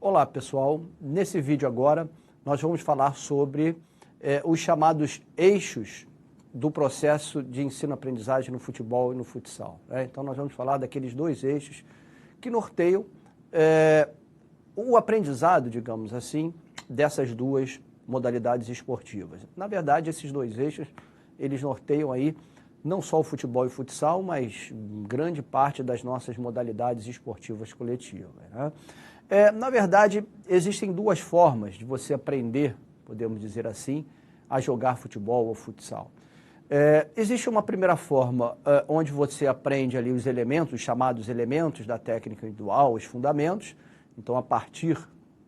Olá pessoal, nesse vídeo agora nós vamos falar sobre os chamados eixos do processo de ensino-aprendizagem no futebol e no futsal. Então nós vamos falar daqueles dois eixos que norteiam o aprendizado, digamos assim, dessas duas modalidades esportivas. Na verdade, esses dois eixos, eles norteiam aí não só o futebol e o futsal, mas grande parte das nossas modalidades esportivas coletivas, né? Na verdade, existem duas formas de você aprender, podemos dizer assim, a jogar futebol ou futsal. Existe uma primeira forma onde você aprende ali os elementos, os chamados elementos da técnica individual, os fundamentos. Então, a partir,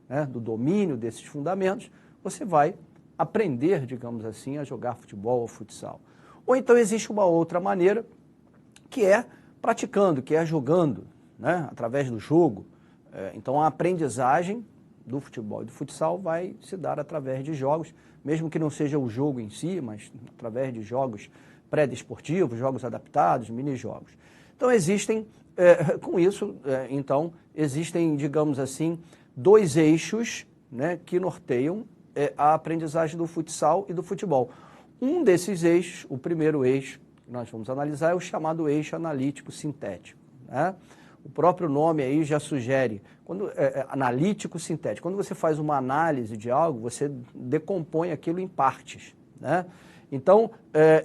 né, do domínio desses fundamentos, você vai aprender, digamos assim, a jogar futebol ou futsal. Ou então existe uma outra maneira, que é praticando, que é jogando, né, através do jogo. Então a aprendizagem do futebol e do futsal vai se dar através de jogos, mesmo que não seja o jogo em si, mas através de jogos pré-desportivos, jogos adaptados, mini-jogos. Então existem, com isso, então, existem, digamos assim, dois eixos, né, que norteiam a aprendizagem do futsal e do futebol. Um desses eixos, o primeiro eixo que nós vamos analisar é o chamado eixo analítico sintético, né? O próprio nome aí já sugere, analítico sintético, quando você faz uma análise de algo, você decompõe aquilo em partes, né? Então,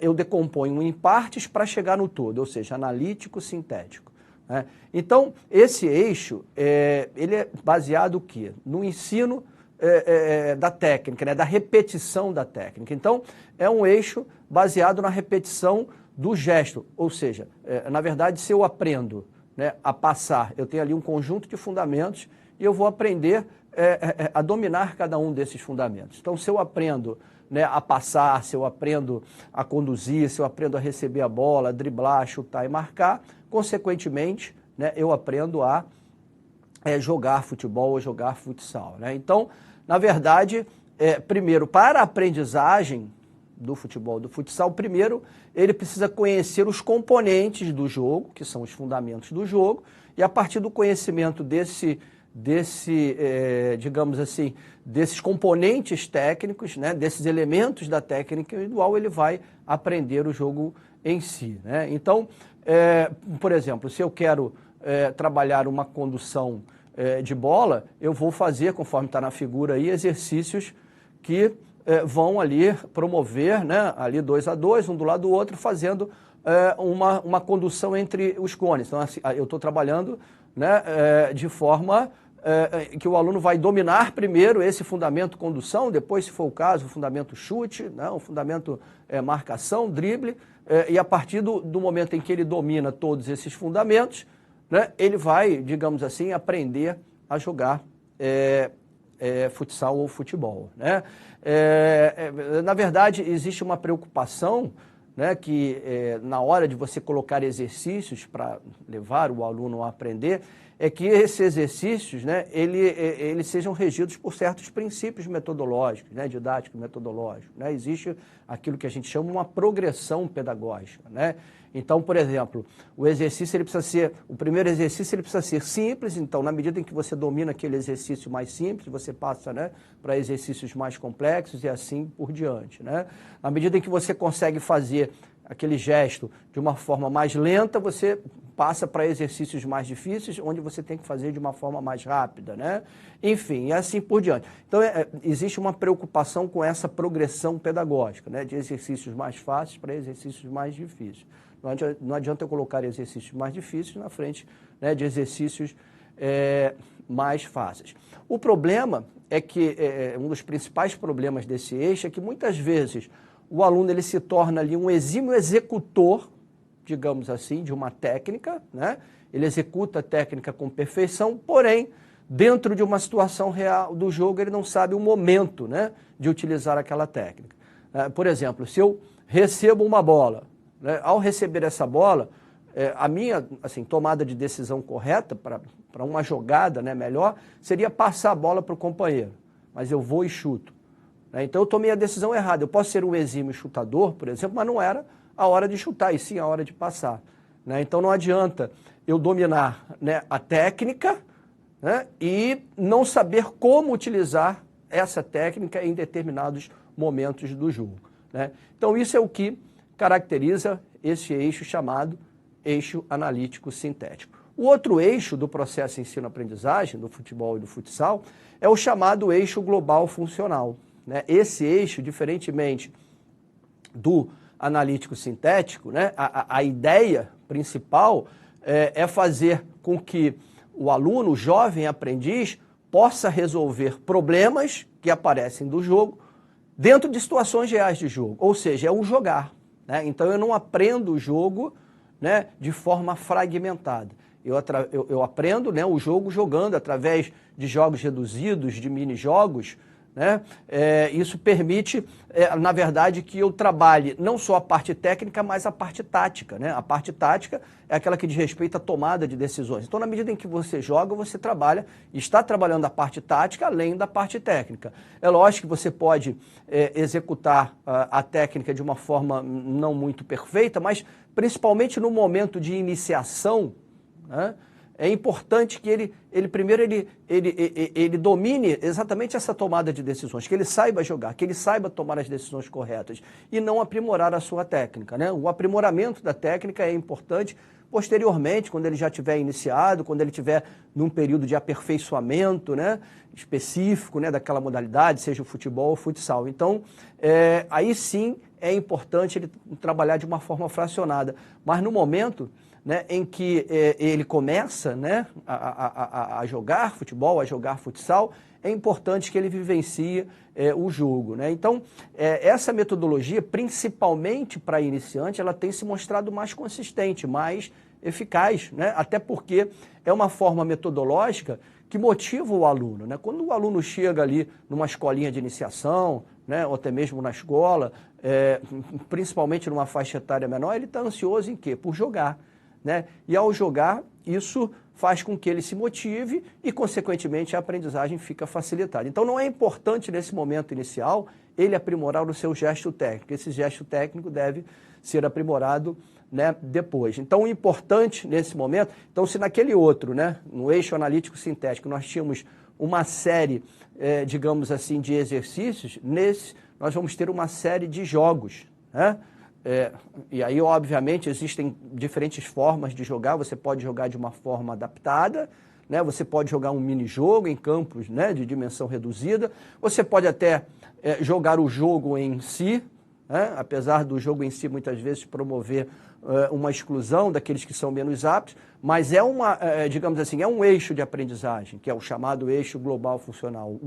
eu decomponho em partes para chegar no todo, ou seja, analítico sintético, né? Então, esse eixo, ele é baseado o quê? No ensino da técnica, né? Da repetição da técnica. Então, é um eixo baseado na repetição do gesto, ou seja, na verdade, se eu aprendo, né, a passar, eu tenho ali um conjunto de fundamentos e eu vou aprender a dominar cada um desses fundamentos. Então, se eu aprendo, né, a passar, se eu aprendo a conduzir, se eu aprendo a receber a bola, driblar, chutar e marcar, consequentemente, né, eu aprendo a jogar futebol ou jogar futsal, né? Então, na verdade, primeiro, para a aprendizagem do futebol, do futsal, primeiro ele precisa conhecer os componentes do jogo, que são os fundamentos do jogo, e a partir do conhecimento digamos assim, desses componentes técnicos, né, desses elementos da técnica individual, ele vai aprender o jogo em si, né? Então, por exemplo, se eu quero trabalhar uma condução de bola, eu vou fazer, conforme está na figura aí, exercícios que vão ali promover, né, ali 2 a 2, um do lado do outro, fazendo uma condução entre os cones. Então, assim, eu estou trabalhando, né, de forma que o aluno vai dominar primeiro esse fundamento condução, depois, se for o caso, o fundamento chute, né, o fundamento marcação, drible, e a partir do momento em que ele domina todos esses fundamentos, né, ele vai, digamos assim, aprender a jogar futsal ou futebol, né? Na verdade, existe uma preocupação, né, que na hora de você colocar exercícios para levar o aluno a aprender, é que esses exercícios, né, eles sejam regidos por certos princípios metodológicos, né, didáticos metodológicos, né? Existe aquilo que a gente chama uma progressão pedagógica, né? Então, por exemplo, o primeiro exercício ele precisa ser simples. Então, na medida em que você domina aquele exercício mais simples, você passa, né, para exercícios mais complexos e assim por diante, né? Na medida em que você consegue fazer aquele gesto de uma forma mais lenta, você passa para exercícios mais difíceis, onde você tem que fazer de uma forma mais rápida, né? Enfim, e assim por diante. Então, existe uma preocupação com essa progressão pedagógica, né, de exercícios mais fáceis para exercícios mais difíceis. Não adianta eu colocar exercícios mais difíceis na frente, né, de exercícios mais fáceis. O problema é que, um dos principais problemas desse eixo é que muitas vezes o aluno ele se torna ali um exímio executor, digamos assim, de uma técnica, né? Ele executa a técnica com perfeição, porém, dentro de uma situação real do jogo, ele não sabe o momento, né, de utilizar aquela técnica. Por exemplo, se eu recebo uma bola, né, ao receber essa bola, a minha, assim, tomada de decisão correta para uma jogada, né, melhor, seria passar a bola para o companheiro, mas eu vou e chuto, né? Então eu tomei a decisão errada. Eu posso ser um exímio chutador, por exemplo, mas não era a hora de chutar, e sim a hora de passar, né? Então não adianta eu dominar, né, a técnica, né, e não saber como utilizar essa técnica em determinados momentos do jogo, né? Então isso é o que caracteriza esse eixo chamado eixo analítico sintético. O outro eixo do processo ensino-aprendizagem, do futebol e do futsal, é o chamado eixo global funcional, né? Esse eixo, diferentemente do analítico sintético, né, a ideia principal é fazer com que o aluno, o jovem aprendiz, possa resolver problemas que aparecem do jogo dentro de situações reais de jogo, ou seja, é o jogar, né? Então eu não aprendo o jogo, né, de forma fragmentada. Eu aprendo, né, o jogo jogando através de jogos reduzidos, de mini-jogos, né? Isso permite, na verdade, que eu trabalhe não só a parte técnica, mas a parte tática, né? A parte tática é aquela que diz respeito à tomada de decisões. Então, na medida em que você joga, você trabalha, está trabalhando a parte tática além da parte técnica. É lógico que você pode executar a técnica de uma forma não muito perfeita, mas principalmente no momento de iniciação, né? É importante que ele primeiro domine exatamente essa tomada de decisões, que ele saiba jogar, que ele saiba tomar as decisões corretas e não aprimorar a sua técnica, né? O aprimoramento da técnica é importante posteriormente, quando ele já tiver iniciado, quando ele tiver num período de aperfeiçoamento, né, específico, né, daquela modalidade, seja o futebol ou o futsal. Então, aí sim é importante ele trabalhar de uma forma fracionada, mas no momento, né, em que ele começa, né, a jogar futebol, a jogar futsal, é importante que ele vivencie o jogo, né? Então, essa metodologia, principalmente para iniciante, ela tem se mostrado mais consistente, mais eficaz, né? Até porque é uma forma metodológica que motiva o aluno, né? Quando o aluno chega ali numa escolinha de iniciação, né, ou até mesmo na escola, principalmente numa faixa etária menor, ele está ansioso em quê? Por jogar, né? E ao jogar, isso faz com que ele se motive e, consequentemente, a aprendizagem fica facilitada. Então, não é importante, nesse momento inicial, ele aprimorar o seu gesto técnico. Esse gesto técnico deve ser aprimorado, né, depois. Então, o importante nesse momento, então, se naquele outro, né, no eixo analítico sintético, nós tínhamos uma série, digamos assim, de exercícios, nesse nós vamos ter uma série de jogos, né? E aí, obviamente, existem diferentes formas de jogar. Você pode jogar de uma forma adaptada, né? Você pode jogar um mini-jogo em campos, né, de dimensão reduzida. Você pode até jogar o jogo em si, né? Apesar do jogo em si muitas vezes promover uma exclusão daqueles que são menos aptos, mas digamos assim, é um eixo de aprendizagem, que é o chamado eixo global funcional.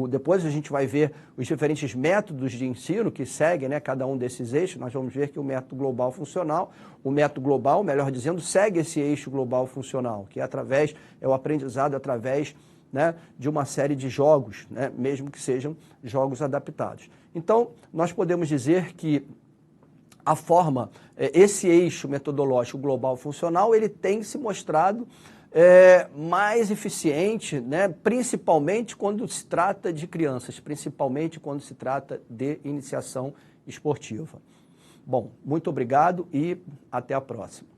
Depois a gente vai ver os diferentes métodos de ensino que seguem, né, cada um desses eixos. Nós vamos ver que o método global funcional, o método global, melhor dizendo, segue esse eixo global funcional, que é o aprendizado através, né, de uma série de jogos, né, mesmo que sejam jogos adaptados. Então, nós podemos dizer que a forma, esse eixo metodológico global funcional, ele tem se mostrado mais eficiente, né, principalmente quando se trata de crianças, principalmente quando se trata de iniciação esportiva. Bom, muito obrigado e até a próxima.